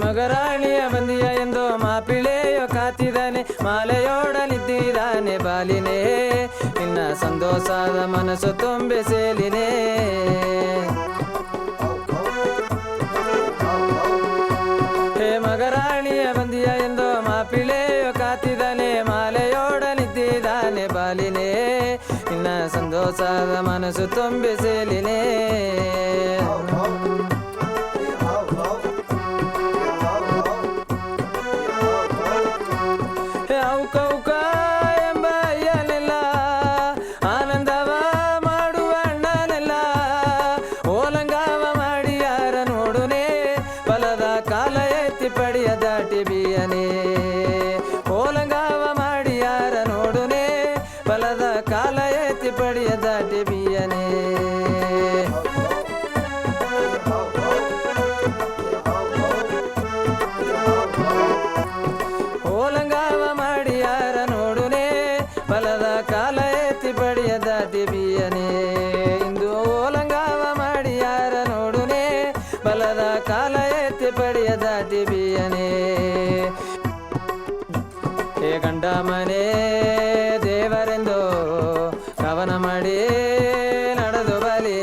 ಮಗರಾಣಿಯ ಬಂದಿಯ ಎಂದು ಮಾಪಿಳೆಯೋ ಕಾತಿದ್ದಾನೆ, ಮಾಲೆಯೋಡನಿದ್ದಾನೆ ಬಾಲಿನೇ, ನಿನ್ನ ಸಂತೋಷದ ಮನಸ್ಸು ತುಂಬಿ ಸೇಲಿನೇ. ಹೇ ಮಗರಾಣಿಯ ಬಂದಿಯ ಎಂದು ಮಾಪಿಳೆಯೋ ಕಾತಿದ್ದಾನೆ, ಮಾಲೆಯೋಡನಿದ್ದಾನೆ ಬಾಲಿನೇ, ನಿನ್ನ ಸಂತೋಷದ ಮನಸ್ಸು ತುಂಬಿ ಸೇಲಿನೇ. ಪಡಿಯ ದಾಟಿ ಬಿಯನೆ ಓಲಂಗಾವ ಮಾಡಿ ಯಾರ ನೋಡುನೆ, ಬಲದ ಕಾಲ ಎತ್ತಿ ಪಡಿಯ ದಾಟಿ ಬಿಯನೆ. ಓಲಂಗಾವ ಮಾಡಿ ಯಾರ ನೋಡುನೆ, ಬಲದ ಕಾಲ ಎತ್ತಿ ಪಡಿಯ ದಾಟಿ ಬಿಯನೆ. ಇಂದು ಓಲಂಗಾವ ಮಾಡಿ ಯಾರ ನೋಡುನೆ, ಬಲದ ಕಾಲ ಎತ್ತಿ ಪಡಿಯ ದಾಟಿ ಬಿಯನೆ. ಹೇ ಗಂಡ ಮನೆ ದೇವರೆಂದು ಕವನ ಮಾಡಿ ನಡೆದು ಬಲಿ,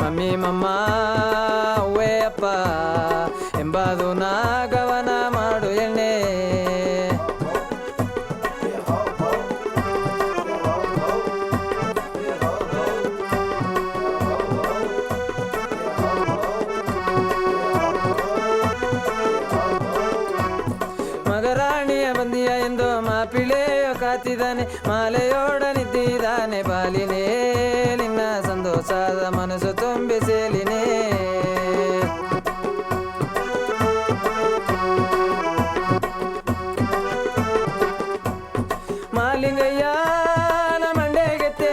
ಮಮ್ಮಿ ಮಮ್ಮ ಅವ್ವೇ ಅಪ್ಪ ಎಂಬುದು ನಾ ಗವನ ಮಾಡು ಎಣ್ಣೆ. ಮಗರಾಣಿಯ ಬಂದಿಯ ಎಂದು ಮಾಪಿಳೆಯೋ ಕಾತಿದ್ದಾನೆ, ಮಾಲೆಯೋಡನಿದ್ದಾನೆ ಬಾಲಿನೇ, ನಿನ್ನ ಸಂತೋಷದ ಮನಸ್ಸು ತುಂಬಿ ಸೇಲಿನೇ. ಮಾಲಿಂಗಯ್ಯನ ಮಂಡೆಗೆತ್ತೆ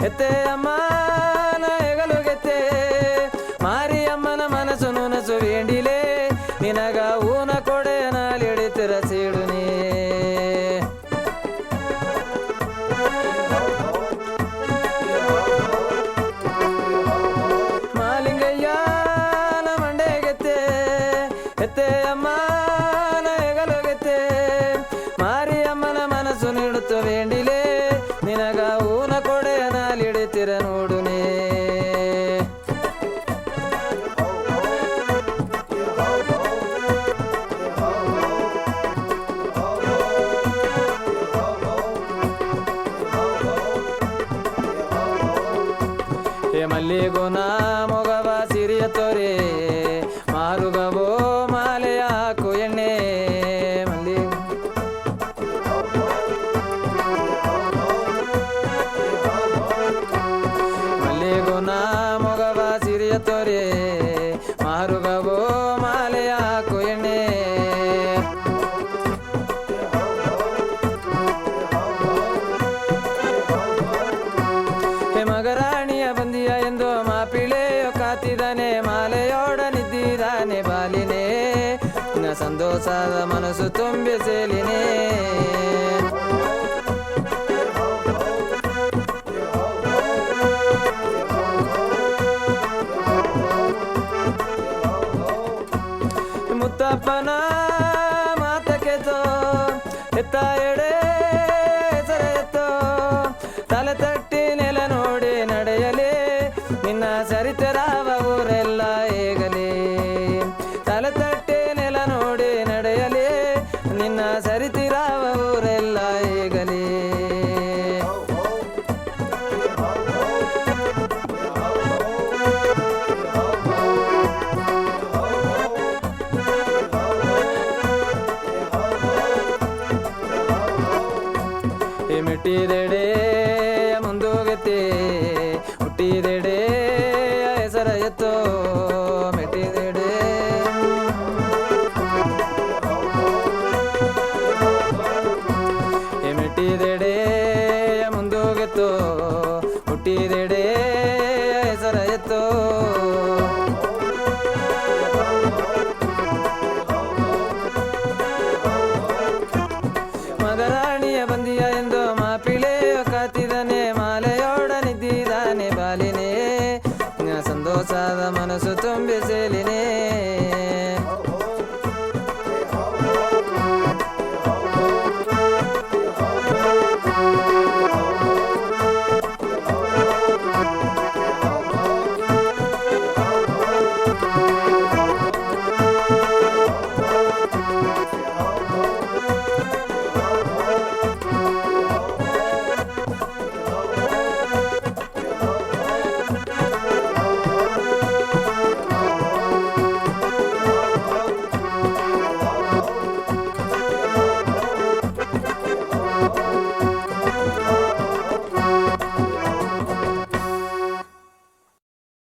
ಎತ್ತೆ ಅಮ್ಮನ ಹೆಗಲುಗೆತ್ತೆ, ಮಾರಿಯಮ್ಮನ ಮನಸ್ಸು ನುನಸು ವೇಂಡಿಲೆ, ನಿನಗ ಊನ ಕೊಡೆ ನಾಲಿಡಿತಿರ ಸೀಡುನೇ. ಮಾಲಿಂಗಯ್ಯನ ಮಂಡೆಗೆತ್ತೆ ಎತ್ತೆ ಅಮ್ಮನ ಹೆಗಲುಗೆತ್ತೆ, ಮಾರಿಯಮ್ಮನ ಮನಸ್ಸು ನೀಡುತ್ತ ವೇಂಡಿಲೆ, ನಿನಗ ಊನ ಕೊಡೆ ನಾಲಿಡಿತಿರ ನೋಡುನೇ. ಮಲ್ಲಿಗುನ ಮೊಗವ ಸಿರಿಯ ತೋರೆ ಮಾರುಗವೋ ಮಾಲೆಯ ಹಾಕು ಎಣ್ಣೆ. ಮಲ್ಲಿಗುನ ಮೊಗವ ಸಿರಿಯ ತೋರೆ ಮಾರುಗವೋ ಮಾಲೆಯ ಹಾಕು ಎಣ್ಣೆ. ಮಗರಾಣಿಯ ಬಂದಿಯ ಎಂದು ಮಾಪಿಳೆಯೋ ಕಾತಿದ್ದಾನೆ, ಮಾಲೆಯೋಡನಿದ್ದಾನೆ ಬಾಲಿನೇ, ನಿನ್ನ ಸಂತೋಷದ ಮನಸ್ಸು ತುಂಬಿ ಸೇಲಿನೇ. ಮುತ್ತಪ್ಪನ ಮಾತ ಕೇತೋ ಎತ್ತ ಎಡೆ ಹೆಸರು ಎತ್ತೋ, ತಲೆ ತಟ್ಟಿ ನೆಲ ನೋಡಿ ನಡೆಯಲೇ, ನಿನ್ನ ಸರಿತರಾವ ಊರೆಲ್ಲ ಹೇಗಲೇ. ತಲೆ ತಟ್ಟಿ ನೆಲ ನೋಡಿ ನಡೆಯಲೇ, ನಿನ್ನ ಸರಿತಿರಾವ ಊರೆಲ್ಲ ಹೇಗಲೇ. ಮಿಟ್ಟಿದೆಡೆ ಮುಂದೋಗತ್ತೆ, ಹುಟ್ಟಿದೆಡೆ